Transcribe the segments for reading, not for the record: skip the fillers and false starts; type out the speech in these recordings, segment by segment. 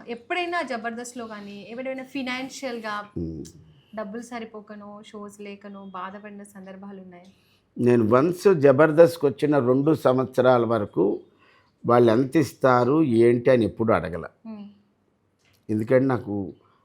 ఎప్పుడైనా జబర్దస్త్‌లో గానీ, ఎప్పుడైనా ఫినాన్షియల్‌గా డబ్బులు సరిపోకనో, షోస్ లేకనో బాధపడిన సందర్భాలున్నాయా? నేను వన్స్ జబర్దస్త్‌కొచ్చిన 2 సంవత్సరాల వరకు వాళ్ళు ఎంత ఇస్తారు, ఏంటి అని ఎప్పుడు అడగల. హ్మ్. ఎందుకంటే నాకు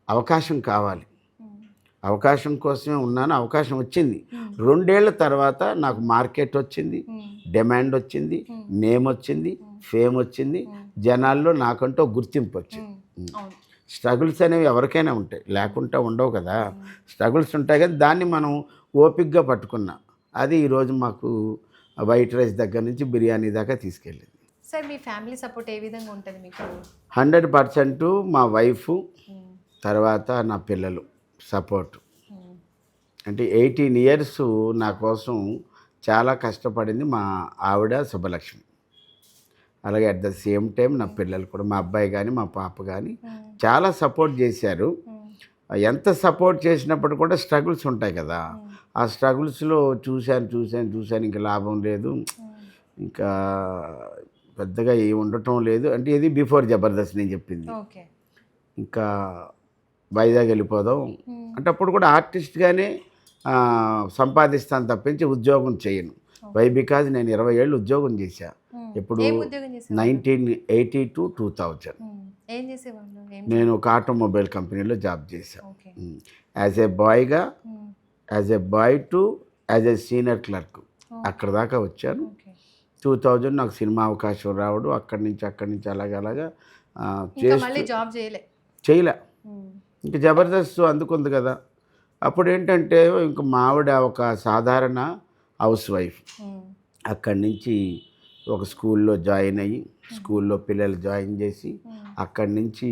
అవకాశం కావాలి. హ్మ్. అవకాశం కోసమే ఉన్నాను. అవకాశం వచ్చింది. హ్మ్. 2 ఏళ్ల తర్వాత నాకు మార్కెట్ వచ్చింది, హ్మ్. డిమాండ్ వచ్చింది, హ్మ్. నేమ్ వచ్చింది, హ్మ్. ఫేమ్ వచ్చింది. హ్మ్. జనాల్లో నాకంటూ ఒక గుర్తింపు వచ్చింది. హ్మ్. అవును. స్ట్రగుల్స్ అనేవి ఎవరికైనా ఉంటాయి, లేకుంటే ఉండవు కదా. హ్మ్. స్ట్రగుల్స్ ఉంటాయి కదా, దాన్ని మనం ఓపికగా పట్టుకున్నాం. అది ఈరోజు మాకు వైట్ రైస్ దగ్గర నుంచి బిర్యానీ దాకా తీసుకెళ్ళింది. సార్ మీ ఫ్యామిలీ సపోర్ట్ ఏ విధంగా ఉంటది మీకు? 100% మా వైఫు, హ్మ్. తర్వాత నా పిల్లలు సపోర్ట్. హ్మ్. అంటే 18 ఇయర్స్ నా కోసం చాలా కష్టపడింది మా ఆవిడ శుభలక్ష్మి. అలాగే అట్ ద సేమ్ టైం నా పిల్లలు కూడా, మా అబ్బాయి కానీ మా పాప కానీ హ్మ్. చాలా సపోర్ట్ చేశారు. హ్మ్. ఎంత సపోర్ట్ చేసినప్పుడు కూడా స్ట్రగుల్స్ ఉంటాయి కదా. హ్మ్. ఆ స్ట్రగుల్స్లో చూశాను ఇంకా లాభం లేదు, హ్మ్. ఇంకా పెద్దగా ఏమి ఉండటం లేదు. అంటే ఇది బిఫోర్ జబర్దస్త్ నేను చెప్పింది. ఓకే. ఇంకా వైజాగ్ వెళ్ళిపోదాం హ్మ్. అంటే అప్పుడు కూడా ఆర్టిస్ట్గానే సంపాదిస్తాను తప్పించి ఉద్యోగం చేయను. వై బికాజ్ నేను 20 ఏళ్ళు ఉద్యోగం చేశా. హ్మ్. ఇప్పుడు ఏం ఉద్యోగం చేసేవాళ్ళు? 1980 to 2000 హ్మ్. ఏం చేసేవాళ్ళు? ఏం నేను ఒక ఆటోమొబైల్ కంపెనీలో జాబ్ చేశాను. ఓకే. యాజ్ ఏ బాయ్గా, hmm. As a boy to as a senior clerk okay. అక్కడ దాకా వచ్చాను. ఓకే. 2000 నాకు సినిమా అవకాశం రావడం, అక్కడి నుంచి అలాగా ఇంకా చేస్తూ మళ్ళీ జాబ్ చేయలే. చేయలే. హ్మ్. ఇంక జబర్దస్త్ అందుకుంది కదా. అప్పుడేంటంటే ఇంక మా ఆవిడ ఒక సాధారణ హౌస్ వైఫ్. హ్మ్. అక్కడి నుంచి ఒక స్కూల్లో జాయిన్ అయ్యి, స్కూల్లో పిల్లలు జాయిన్ చేసి, హ్మ్. అక్కడి నుంచి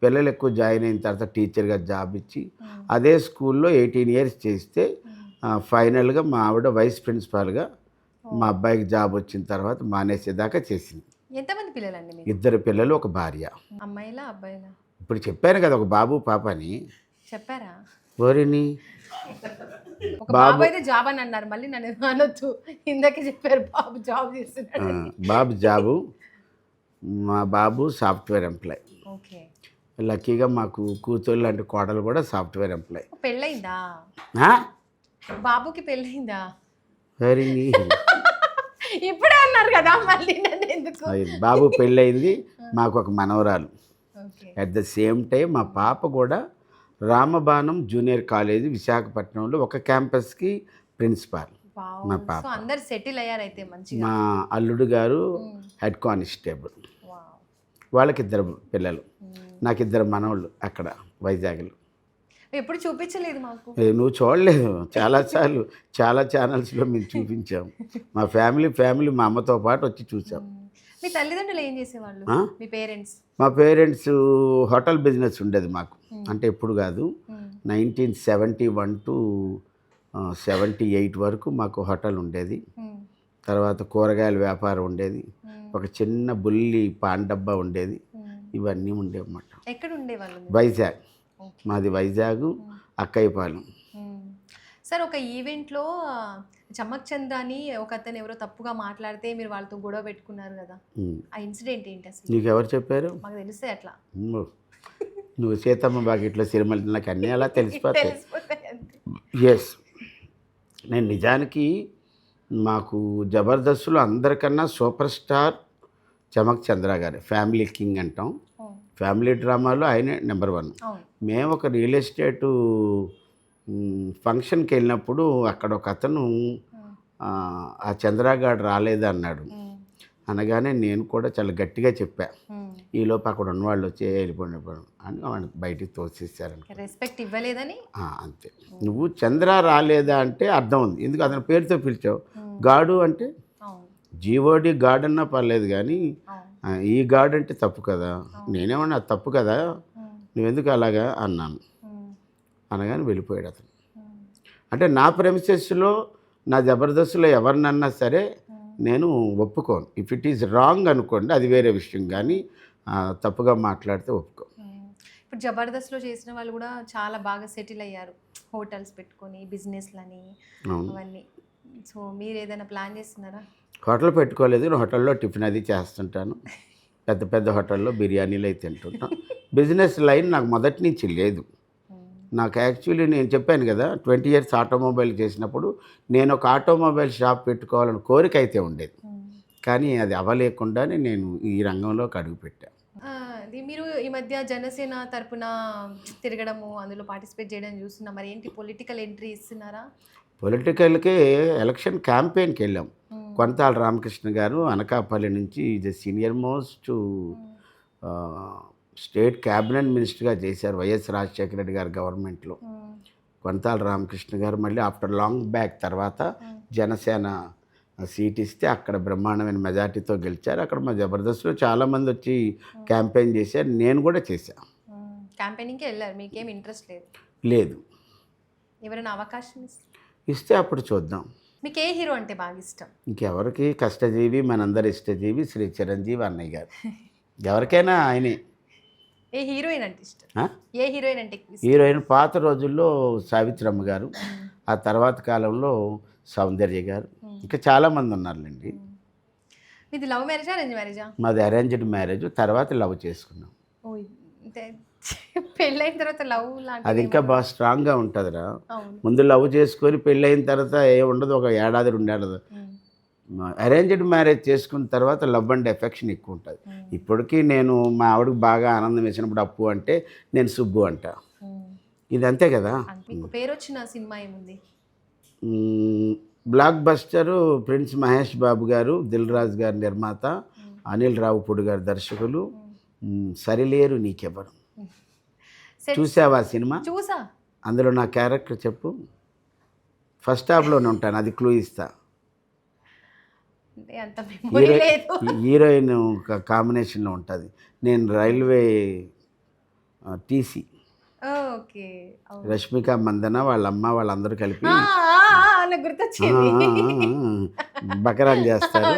పిల్లలు ఎక్కువ జాయిన్ అయిన తర్వాత టీచర్గా జాబ్ ఇచ్చి, హ్మ్. అదే స్కూల్లో 18 ఇయర్స్ చేస్తే ఫైనల్గా మా ఆవిడ వైస్ ప్రిన్సిపాల్గా మా ఓహ్! అబ్బాయికి జాబ్ వచ్చిన తర్వాత మానేసేదాకా చేసింది. ఎంతమంది పిల్లలండి మీకు? 2 పిల్లలు, ఒక భార్య. అమ్మాయిలా? అబ్బాయిలా? ఇప్పుడు చెప్పాను కదా, ఒక బాబు పాప అని. చెప్పారా? ఓరిని ఒక బాబు బాబు అయితే జాబ్ అని అన్నారు. మళ్ళీ నన్ను అనొద్దు. ఇందాకే చెప్పారు బాబు జాబ్ చేస్తున్నాడని. బాబు జాబు, మా బాబు సాఫ్ట్వేర్ ఎంప్లాయ్. ఓకే. లక్కీగా మాకు కూతురు లాంటి కోడలు కూడా సాఫ్ట్వేర్ ఎంప్లాయ్. పెళ్ళయిందా? బాబుకి పెళ్ళయిందా? ఓరిని ఇప్పుడే అన్నారు కదా! మళ్ళీ నన్నెందుకు? బాబు పెళ్ళయింది, మాకు ఒక మనవరాలు. Okay. At the same time మా పాప కూడా రామబాణం జూనియర్ కాలేజీ విశాఖపట్నంలో ఒక క్యాంపస్కి ప్రిన్సిపాల్ వావ్! మా సో, పాప. అందరూ సెటిల్ అయ్యారైతే మంచిగా. మా అల్లుడు గారు హ్మ్. Head constable. వావ్! వాళ్ళకిద్దరు పిల్లలు, హ్మ్. నాకిద్దరు మనవళ్ళు అక్కడ వైజాగ్లో. ఎప్పుడు చూపించలేదు మాకు. నువ్వు చూడలేదు, చాలాసార్లు చాలా ఛానల్స్లో మేము చూపించాం. మా ఫ్యామిలీ మా అమ్మతో పాటు వచ్చి చూసాం. హ్మ్. మీ తల్లిదండ్రులు ఏం చేసేవాళ్ళు? ఆ? మీ పేరెంట్స్? మా పేరెంట్స్ హోటల్ బిజినెస్ ఉండేది మాకు. హ్మ్. అంటే ఎప్పుడు కాదు, హ్మ్. 1971 to 78 వరకు మాకు హోటల్ ఉండేది. హ్మ్. తర్వాత కూరగాయల వ్యాపారం ఉండేది. హ్మ్. ఒక చిన్న బుల్లి పాన్ డబ్బా ఉండేది. హ్మ్. ఇవన్నీ ఉండేవన్నమాట. ఎక్కడ ఉండేవాళ్ళు మీరు? వైజాగ్, ఓకే. మాది వైజాగ్ హ్మ్. అక్కయ్యపాలెం. హ్మ్. సార్ ఒక ఈవెంట్‌లో చమ్మక్ చంద్ర అని ఒకతను ఎవరో తప్పుగా మాట్లాడితే మీరు వాళ్ళతో గొడవ పెట్టుకున్నారు గదా! ఉమ్. ఆ ఇన్సిడెంట్ ఏంటి అసలు? నీకెవరు చెప్పారు? మాకు తెలుస్తాయి అట్లా. ఉమ్. నువ్వు సీతమ్మ వాకిట్లో సిరిమల్లి, నాకు అన్నీ అలా తెలిసిపోతాయి. తెలిసిపోతాయి అంతే. ఎస్, నేను నిజానికి మాకు జబర్దస్త్లో అందరికన్నా సూపర్ స్టార్ చమక్ చంద్ర గారు, ఫ్యామిలీ కింగ్ అంటాం. అవును. ఫ్యామిలీ డ్రామాలో ఆయనే నెంబర్ 1. అవును. మేము ఒక రియల్ ఎస్టేటు ఫంక్షన్కి వెళ్ళినప్పుడు అక్కడ ఒక అతను హ్మ్. ఆ చంద్రగాడు రాలేదన్నాడు. హ్మ్. అనగానే నేను కూడా చాలా గట్టిగా చెప్పా. హ్మ్. ఈలోపు అక్కడ ఉన్నవాళ్ళు వచ్చి వెళ్ళిపోండి అని వాడిని బయటికి తోసేసారనుకో. రెస్పెక్ట్ ఇవ్వలేదని. అంతే. నువ్వు చంద్ర రాలేదా అంటే అర్థం ఉంది, ఎందుకు అతని పేరుతో పిలిచావు. హ్మ్. గాడు అంటే అవును. జీవోడి గాడ్ అన్నా పర్లేదు కానీ అవును. ఈ గాడ్ అంటే తప్పు కదా. అవును. నేనేమన్నా అది తప్పు కదా, హ్మ్. నువ్వెందుకు అలాగా అన్నాను. హ్మ్. అనగానే వెళ్ళిపోయాడు అతను. హ్మ్. అంటే నా ప్రెమిసెస్లో, నా జబర్దస్త్లో ఎవరినన్నా సరే హ్మ్. నేను ఒప్పుకోను. ఇఫ్ ఇట్ ఈజ్ రాంగ్ అనుకోండి, అది వేరే విషయం, కానీ తప్పుగా మాట్లాడితే ఒప్పుకో. హ్మ్. ఇప్పుడు 'జబర్దస్త్‌లో' చేసిన వాళ్ళు గూడా చాలా బాగా సెటిల్ అయ్యారు. హోటల్స్ పెట్టుకొని, బిజినెస్‌లని అవును. అవన్నీ. సో, మీరేదైనా ప్లాన్ చేస్తున్నారా? హోటల్ పెట్టుకోలేదు, హోటల్లో టిఫిన్ అది చేస్తుంటాను. పెద్ద పెద్ద హోటల్లో బిర్యానీలు అయితే తింటుంటాం. బిజినెస్ లైన్ నాకు మొదటి నుంచి లేదు. నాకు యాక్చువల్లీ నేను చెప్పాను కదా 20 ఇయర్స్ ఆటోమొబైల్ చేసినప్పుడు నేను ఒక ఆటోమొబైల్ షాప్ పెట్టుకోవాలని కోరిక అయితే ఉండేది. కానీ అది అవ్వలేకుండానే నేను ఈ రంగంలోకి అడుగుపెట్టాను. అది మీరు ఈ మధ్య జనసేన తరపున తిరగడము అందులో పార్టిసిపేట్ చేయడం చూస్తున్నా, మరి ఏంటి పొలిటికల్ ఎంట్రీ ఇస్తున్నారా? పొలిటికల్కి ఎలక్షన్ క్యాంపెయిన్కి వెళ్ళాం. కొంతాల రామకృష్ణ గారు అనకాపల్లి నుంచి is senior most state cabinet మినిస్టర్గా చేశారు వైఎస్ రాజశేఖర రెడ్డి గారి గవర్నమెంట్లో. కొంతాల రామకృష్ణ గారు మళ్ళీ ఆఫ్టర్ లాంగ్ బ్యాక్ తర్వాత జనసేన సీట్ ఇస్తే అక్కడ బ్రహ్మాండమైన మెజార్టీతో గెలిచారు. అక్కడ మా జబర్దస్త్లో చాలామంది వచ్చి క్యాంపెయిన్ చేశారు. నేను కూడా చేశాను. క్యాంపెయినింగ్కి వెళ్ళారు, మీకేం ఇంట్రెస్ట్ లేదు? లేదు. ఎవరైనా అవకాశం ఇస్తే అప్పుడు చూద్దాం. మీకు ఏ హీరో అంటే బాగా ఇష్టం? ఇంకెవరికి, కష్టజీవి మనందరి ఇష్టజీవి శ్రీ చిరంజీవి అన్నయ్య గారు. ఎవరికైనా ఆయనే. ఏ హీరోయిన్ అంటే ఇష్టం? ఏ హీరోయిన్ అంటే హీరోయిన్ పాత రోజుల్లో సావిత్రమ్మ గారు, ఆ తర్వాత కాలంలో సౌందర్య గారు, ఇంకా చాలామంది ఉన్నారులేండి. మీది లవ్ మ్యారేజా అరేంజ్ మ్యారేజా? మాది అరేంజ్డ్ మ్యారేజ్, తర్వాత లవ్ చేసుకున్నాం. పెళ్ళైన తర్వాత లవ్ అది ఇంకా బాగా స్ట్రాంగ్గా ఉంటుందిరా. ముందు లవ్ చేసుకొని పెళ్ళైన తర్వాత ఏ ఉండదు, ఒక ఏడాది 2 ఏడాది. అరేంజ్డ్ మ్యారేజ్ చేసుకున్న తర్వాత లవ్ అండ్ ఎఫెక్షన్ ఎక్కువ ఉంటుంది. ఇప్పటికీ నేను మా ఆవిడకి బాగా ఆనందం వేసినప్పుడు అప్పు అంటే నేను సుబ్బు అంట. ఇది అంతే కదా. పేరు వచ్చిన సినిమా ఏముంది? Black buster prince Mahesh Babu గారు, దిల్ రాజు గారు నిర్మాత, అనిల్ రావుపూడి గారు దర్శకులు. సరిలేరు నీకెవరు. చూసావా సినిమా? చూసా. అందులో నా క్యారెక్టర్ చెప్పు. ఫస్ట్ హాఫ్లోనే ఉంటాను, అది క్లూ ఇస్తా. హీరోయిన్ కాంబినేషన్లో ఉంటుంది. నేను రైల్వే టీసీ. రష్మిక మందన వాళ్ళమ్మ వాళ్ళందరూ కలిపి బకరాన్ చేస్తారు.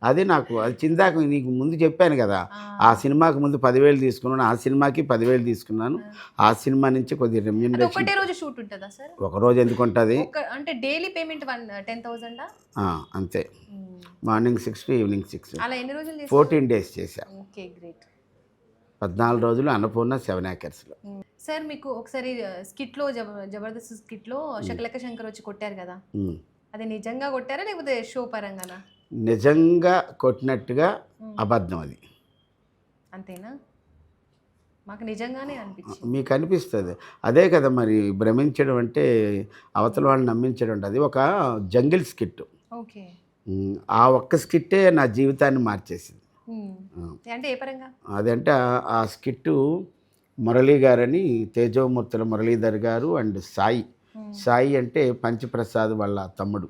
అది నాకు అది చిందాక నీకు ముందు చెప్పాను కదా. ఆ సినిమాకి ముందు 10,000 తీసుకున్నాను, ఆ సినిమాకి 10,000 తీసుకున్నాను. ఆ సినిమా నుంచి కొద్దిగా రెమ్యూనరేషన్. ఒకటే రోజు షూట్ ఉంటుందా సార్? ఒక రోజు ఎందుకు ఉంటుంది అంటే డైలీ పేమెంట్ 10,000? అంతే. Morning 6 to evening 6. అలా ఎన్ని రోజులు? 14 days చేశాను. Okay, great. 14 రోజులు అన్నపూర్ణ 7 acresలో. సార్ మీకు ఒకసారి స్కిట్లో జబర్దస్త్ స్కిట్లో శకలక శంకర్ వచ్చి కొట్టారు కదా, అది నిజంగా కొట్టారా లేకపోతే షో పరంగానా? నిజంగా కొట్టినట్టుగా అబద్ధం. అది అంతేనా? మాకు నిజంగానే అనిపించింది. మీకు అనిపిస్తుంది అదే కదా మరి. భ్రమించడం అంటే అవతల వాళ్ళని నమ్మించడం అంటే అది ఒక జంగిల్ స్కిట్. ఓకే. ఆ ఒక్క స్కిట్టే నా జీవితాన్ని మార్చేసింది. అంటే ఏ పరంగా? అదంటే ఆ స్కిట్టు మురళీ గారని, తేజోమూర్తుల మురళీధర్ గారు అండ్ సాయి అంటే పంచప్రసాద్ వాళ్ళ తమ్ముడు,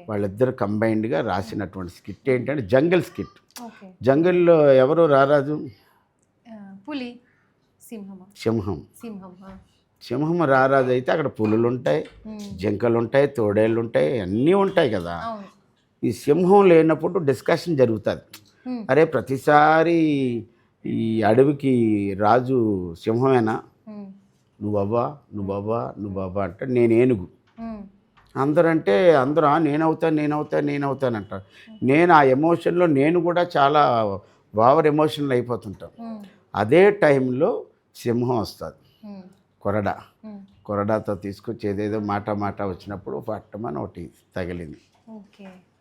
వాళ్ళిద్దరు కంబైన్డ్గా రాసినటువంటి స్కిట్ ఏంటంటే జంగిల్ స్కిట్. జంగిల్లో ఎవరు రారాజు? పులి, సింహం రారాజు అయితే అక్కడ పులులు ఉంటాయి, జింకలు ఉంటాయి, తోడేళ్ళు ఉంటాయి, అన్నీ ఉంటాయి కదా. ఈ సింహం లేనప్పుడు డిస్కషన్ జరుగుతుంది. అరే ప్రతిసారి ఈ అడవికి రాజు సింహమేనా, నువ్వవ్వా అంటే నేను ఏనుగు. అందరంటే అందరూ నేనవుతాను అంటారు. నేను ఆ ఎమోషన్లో నేను కూడా చాలా ఓవర్ ఎమోషనల్ అయిపోతుంటాను. అదే టైంలో సింహం వస్తుంది, కొరడాతో తీసుకొచ్చి ఏదేదో మాట వచ్చినప్పుడు పట్టమని ఒకటి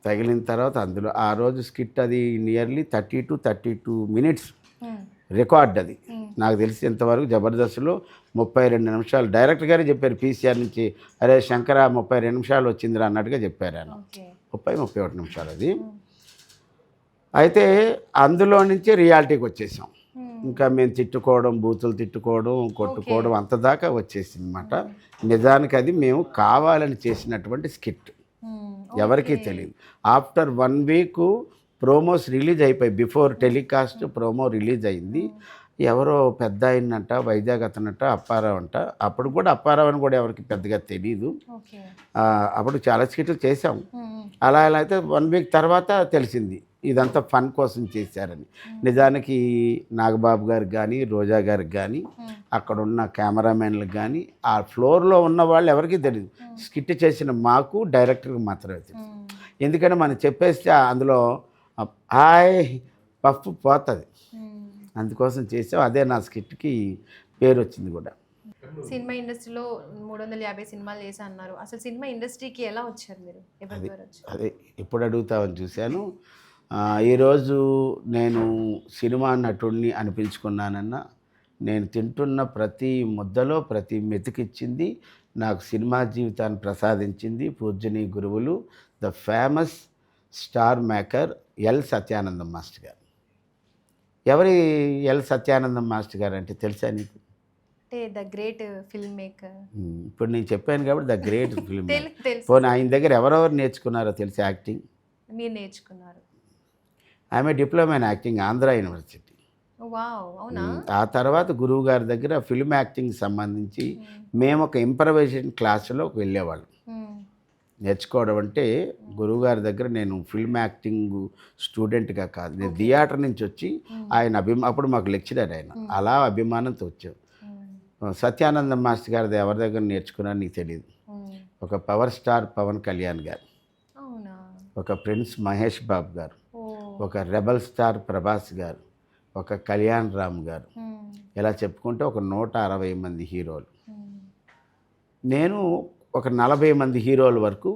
తగిలిన తర్వాత అందులో ఆ రోజు స్కిట్ అది నియర్లీ 30 to 32 minutes రికార్డ్. అది నాకు తెలిసి ఇంతవరకు జబర్దస్త్లో 32 నిమిషాలు. డైరెక్టర్ గారే చెప్పారు పీసీఆర్ నుంచి, అరే శంకర 32 నిమిషాలు వచ్చిందిరా అన్నట్టుగా చెప్పారు ఆయన. 31 నిమిషాలు అది. అయితే అందులో నుంచి రియాలిటీకి వచ్చేసాం. ఇంకా మేము తిట్టుకోవడం, బూతులు తిట్టుకోవడం, కొట్టుకోవడం అంత దాకా వచ్చేసింది అనమాట. నిజానికి అది మేము కావాలని చేసినటువంటి స్కిట్, ఎవరికీ తెలియదు. ఆఫ్టర్ 1 week ప్రోమోస్ రిలీజ్ అయిపోయి, బిఫోర్ టెలికాస్ట్ ప్రోమో రిలీజ్ అయింది. ఎవరో పెద్ద ఆయనంట, వైజాగ్ అతనంట, అప్పారావు అంట. అప్పుడు కూడా అప్పారావు అని కూడా ఎవరికి పెద్దగా తెలీదు. అప్పుడు చాలా స్కిట్లు చేసాం. అలా అయితే 1 week తర్వాత తెలిసింది ఇదంతా ఫన్ కోసం చేశారని. నిజానికి నాగబాబు గారికి కానీ, రోజా గారికి కానీ, అక్కడ ఉన్న కెమెరామెన్లకు కానీ, ఆ ఫ్లోర్లో ఉన్న వాళ్ళు ఎవరికీ తెలియదు. స్కిట్ చేసిన మాకు, డైరెక్టర్కి మాత్రమే తెలుసు. ఎందుకంటే మనం చెప్పేస్తే అందులో హాయ్ పఫ్ పోతుంది, అందుకోసం చేసాం. అదే నా స్కిట్కి పేరు వచ్చింది కూడా. సినిమా ఇండస్ట్రీలో 350 సినిమాలు చేశా అన్నారు. అసలు సినిమా ఇండస్ట్రీకి ఎలా వచ్చారు మీరు? ఎవరి ద్వారా వచ్చారు? అదే ఎప్పుడు అడుగుతామని చూశాను. ఈరోజు నేను సినిమా నటుడిని అనిపించుకున్నానన్నా, నేను తింటున్న ప్రతి ముద్దలో ప్రతి మెతుకిచ్చింది నాకు సినిమా జీవితాన్ని ప్రసాదించింది పూజ్యనీయ గురువులు, the famous star maker L Satyanandam master గారు. ఎవరి ఎల్ సత్యానందం మాస్టర్ గారు అంటే తెలుసా నీకు? అంటే ద గ్రేట్ ఫిల్మ్ మేకర్. ఇప్పుడు నేను చెప్పాను కాబట్టి ద గ్రేట్ ఫిల్మ్. తెలుసు. పోనీ ఆయన దగ్గర ఎవరెవరు నేర్చుకున్నారో తెలిసి యాక్టింగ్? మీరు నేర్చుకున్నారు? ఆమె diploma in acting Andhra university. Wow, అవునా? ఆ తర్వాత గురువు గారి దగ్గర ఫిల్మ్ యాక్టింగ్ సంబంధించి మేము ఒక ఇంప్రవైజేషన్ క్లాసులో వెళ్ళేవాళ్ళం. నేర్చుకోవడం అంటే గురువుగారి దగ్గర నేను ఫిల్మ్ యాక్టింగ్ స్టూడెంట్గా కాదు, నేను థియేటర్ నుంచి వచ్చి ఆయన అప్పుడు మాకు లెక్చరర్ ఆయన, అలా అభిమానంతో వచ్చాం. సత్యానందం మాస్టర్ గారి ఎవరి దగ్గర నేర్చుకున్నా నీకు తెలియదు. ఒక పవర్ స్టార్ పవన్ కళ్యాణ్ గారు, ఒక ప్రిన్స్ మహేష్ బాబు గారు, ఒక రెబల్ స్టార్ ప్రభాస్ గారు, ఒక కళ్యాణ్ రామ్ గారు, ఇలా చెప్పుకుంటే ఒక 160 మంది హీరోలు. నేను ఒక 40 మంది హీరోల వరకు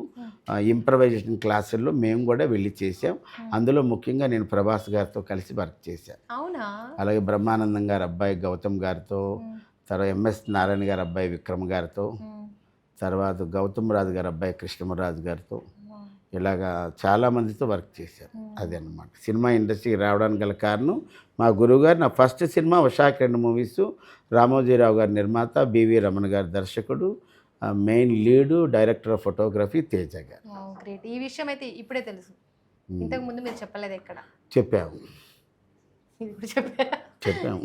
ఇంప్రవైజేషన్ క్లాసుల్లో మేము కూడా వెళ్ళి చేసాం. అందులో ముఖ్యంగా నేను ప్రభాస్ గారితో కలిసి వర్క్ చేశాను. అవునా? అలాగే బ్రహ్మానందం గారి అబ్బాయి గౌతమ్ గారితో, తర్వాత ఎంఎస్ నారాయణ గారి అబ్బాయి విక్రమ్ గారితో, తర్వాత గౌతమ్ రాజు గారి అబ్బాయి కృష్ణమరాజు గారితో, ఇలాగా చాలామందితో వర్క్ చేశాను. అదే అన్నమాట సినిమా ఇండస్ట్రీకి రావడానికి గల కారణం మా గురువుగారు. నా ఫస్ట్ సినిమా ఉషాకి 2 మూవీస్, రామోజీరావు గారి నిర్మాత, బివి రమణ గారి దర్శకుడు, main lead, director of photography Teja గారు. గ్రేట్. ఈ విషయం అయితే ఇప్పుడే తెలుసు, ఇంతకు ముందు మీరు చెప్పలేదు ఎక్కడ? చెప్పాము ఇప్పుడు చెప్పాము.